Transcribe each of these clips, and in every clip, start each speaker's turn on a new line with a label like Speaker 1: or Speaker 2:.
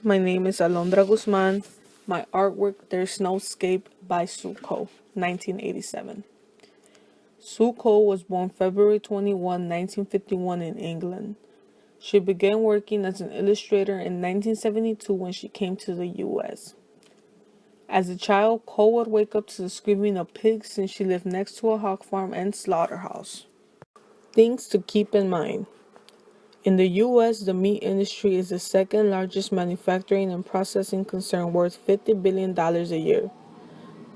Speaker 1: My name is Alondra Guzman. My artwork, There's No Escape by Sue Coe, 1987. Sue Coe was born February 21, 1951 in England. She began working as an illustrator in 1972 when she came to the U.S. As a child, Coe would wake up to the screaming of pigs since she lived next to a hog farm and slaughterhouse. Things to keep in mind. In the U.S., the meat industry is the second largest manufacturing and processing concern worth $50 billion a year.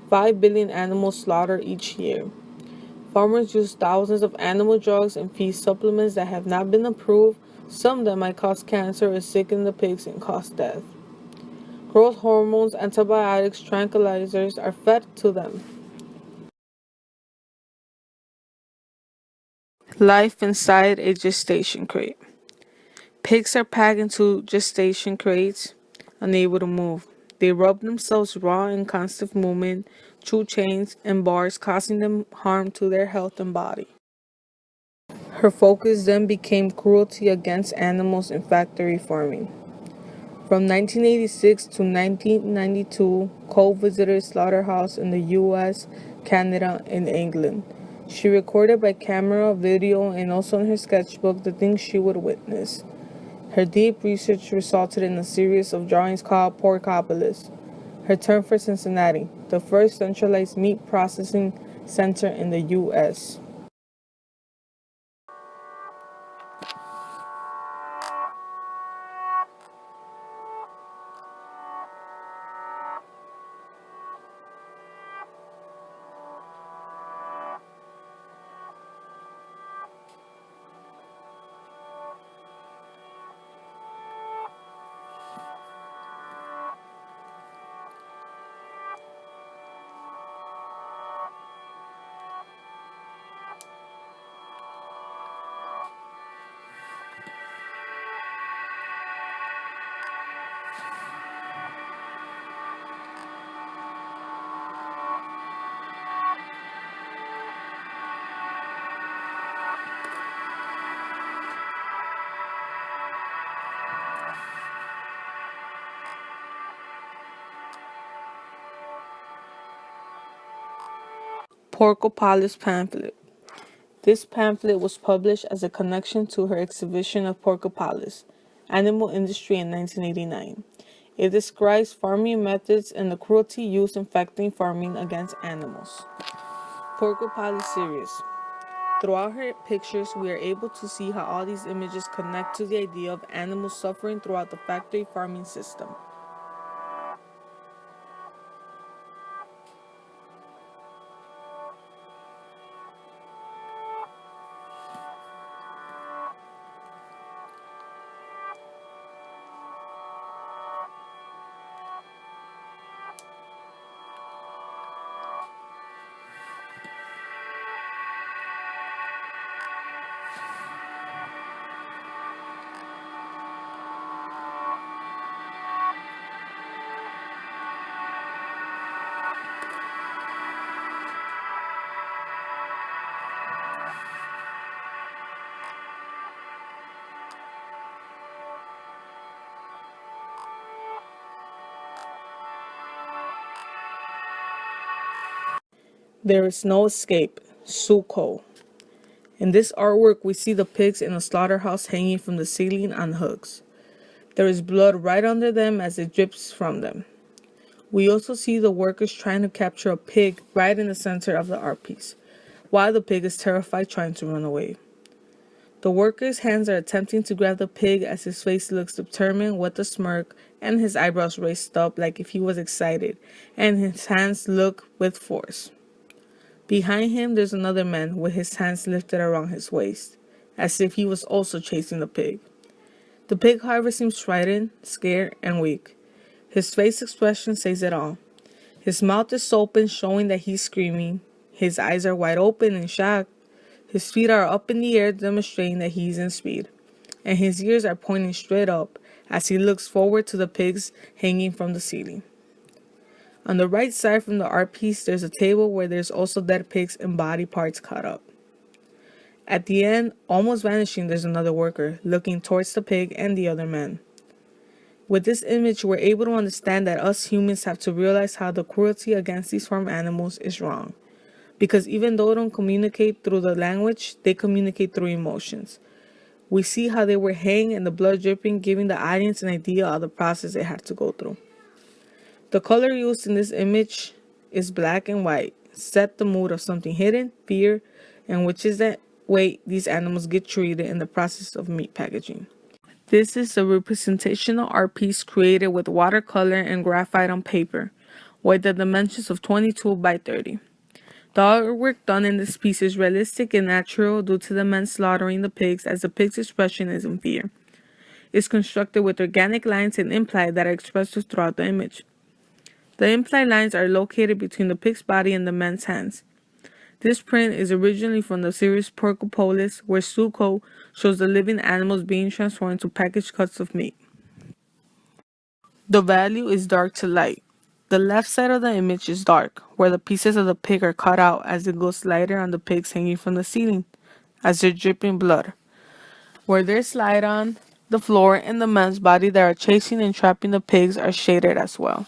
Speaker 1: 5 billion animals slaughtered each year. Farmers use thousands of animal drugs and feed supplements that have not been approved, some that might cause cancer or sicken the pigs and cause death. Growth hormones, antibiotics, tranquilizers are fed to them. Life inside a gestation crate. Pigs are packed into gestation crates, unable to move. They rub themselves raw in constant movement, chew chains and bars, causing them harm to their health and body. Her focus then became cruelty against animals in factory farming. From 1986 to 1992, Cole visited a slaughterhouse in the US, Canada, and England. She recorded by camera, video, and also in her sketchbook the things she would witness. Her deep research resulted in a series of drawings called Porkopolis. Her turn for Cincinnati, the first centralized meat processing center in the U.S. Porkopolis pamphlet. This pamphlet was published as a connection to her exhibition of Porkopolis, Animal Industry in 1989. It describes farming methods and the cruelty used in factory farming against animals. Porkopolis series. Throughout her pictures, we are able to see how all these images connect to the idea of animals suffering throughout the factory farming system. There is no escape. Sue Coe. In this artwork, we see the pigs in a slaughterhouse hanging from the ceiling on hooks. There is blood right under them as it drips from them. We also see the workers trying to capture a pig right in the center of the art piece, while the pig is terrified trying to run away. The worker's hands are attempting to grab the pig as his face looks determined with a smirk and his eyebrows raised up like if he was excited, and his hands look with force. Behind him, there's another man with his hands lifted around his waist, as if he was also chasing the pig. The pig, however, seems frightened, scared, and weak. His face expression says it all. His mouth is open, showing that he's screaming. His eyes are wide open in shock. His feet are up in the air, demonstrating that he's in speed. And his ears are pointing straight up as he looks forward to the pigs hanging from the ceiling. On the right side from the art piece, there's a table where there's also dead pigs and body parts cut up. At the end, almost vanishing, there's another worker, looking towards the pig and the other man. With this image, we're able to understand that us humans have to realize how the cruelty against these farm animals is wrong. Because even though they don't communicate through the language, they communicate through emotions. We see how they were hanging and the blood dripping, giving the audience an idea of the process they had to go through. The color used in this image is black and white, set the mood of something hidden, fear, and which is the way these animals get treated in the process of meat packaging. This is a representational art piece created with watercolor and graphite on paper, with the dimensions of 22 by 30. The artwork done in this piece is realistic and natural due to the men slaughtering the pigs, as the pig's expression is in fear. It's constructed with organic lines and imply that are expressed throughout the image. The implied lines are located between the pig's body and the man's hands. This print is originally from the series Porcopolis, where Sue Coe shows the living animals being transformed into packaged cuts of meat. The value is dark to light. The left side of the image is dark, where the pieces of the pig are cut out as it goes lighter on the pigs hanging from the ceiling, as they're dripping blood. Where there's light on the floor and the man's body that are chasing and trapping the pigs are shaded as well.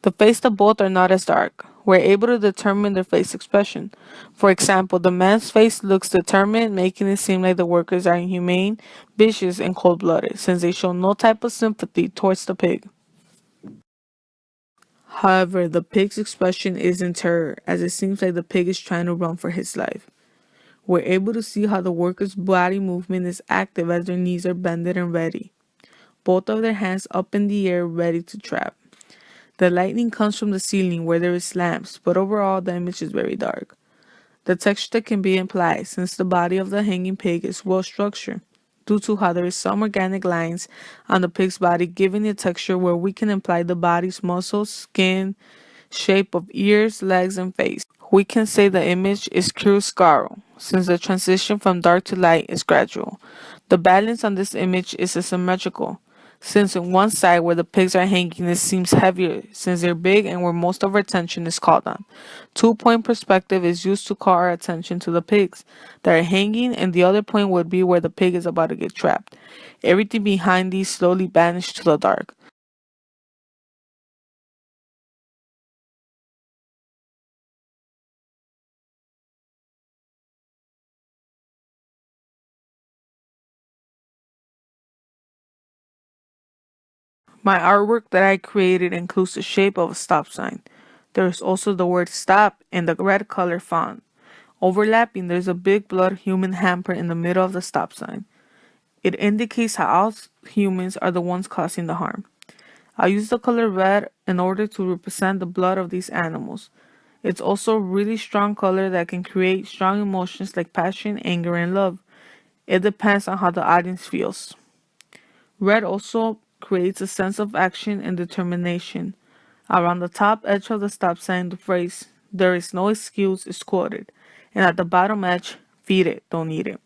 Speaker 1: The face of both are not as dark. We're able to determine their face expression. For example, the man's face looks determined, making it seem like the workers are inhumane, vicious, and cold-blooded, since they show no type of sympathy towards the pig. However, the pig's expression is in terror, as it seems like the pig is trying to run for his life. We're able to see how the worker's body movement is active as their knees are bended and ready, both of their hands up in the air ready to trap. The lighting comes from the ceiling where there is lamps, but overall the image is very dark. The texture can be implied since the body of the hanging pig is well structured, due to how there is some organic lines on the pig's body giving it texture where we can imply the body's muscles, skin, shape of ears, legs, and face. We can say the image is chiaroscuro, since the transition from dark to light is gradual. The balance on this image is asymmetrical, since on one side where the pigs are hanging it seems heavier since they're big and where most of our attention is called on. Two-point perspective is used to call our attention to the pigs that are hanging, and the other point would be where the pig is about to get trapped. Everything behind these slowly vanishes to the dark. My artwork that I created includes the shape of a stop sign. There is also the word stop in the red color font. Overlapping, there's a big blood human handprint in the middle of the stop sign. It indicates how all humans are the ones causing the harm. I use the color red in order to represent the blood of these animals. It's also a really strong color that can create strong emotions like passion, anger, and love. It depends on how the audience feels. Red also creates a sense of action and determination. Around the top edge of the stop sign, the phrase, "There is no excuse," is quoted, and at the bottom edge, "Feed it, don't eat it."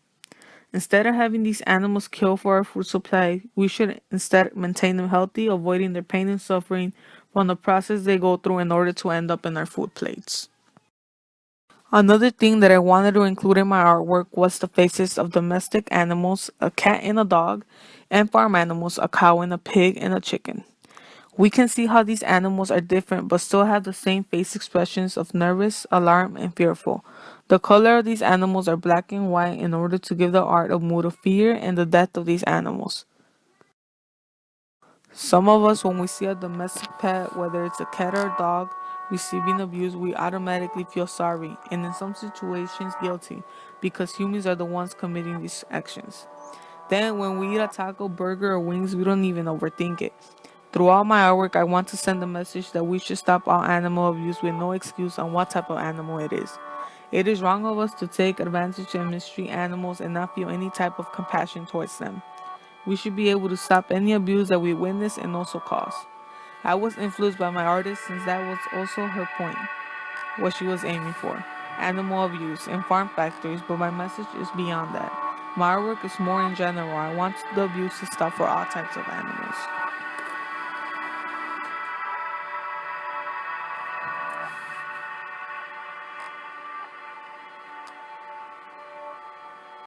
Speaker 1: Instead of having these animals killed for our food supply, we should instead maintain them healthy, avoiding their pain and suffering from the process they go through in order to end up in our food plates. Another thing that I wanted to include in my artwork was the faces of domestic animals, a cat and a dog, and farm animals, a cow and a pig and a chicken. We can see how these animals are different but still have the same face expressions of nervous, alarmed, and fearful. The color of these animals are black and white in order to give the art a mood of fear and the death of these animals. Some of us, when we see a domestic pet, whether it's a cat or a dog, receiving abuse, we automatically feel sorry, and in some situations guilty, because humans are the ones committing these actions. Then when we eat a taco, burger, or wings, we don't even overthink it. Throughout my artwork, I want to send the message that we should stop all animal abuse with no excuse on what type of animal it is. It is wrong of us to take advantage and mistreat animals and not feel any type of compassion towards them. We should be able to stop any abuse that we witness and also cause. I was influenced by my artist since that was also her point, what she was aiming for. Animal abuse and farm factories, but my message is beyond that. My artwork is more in general. I want the abuse to stop for all types of animals.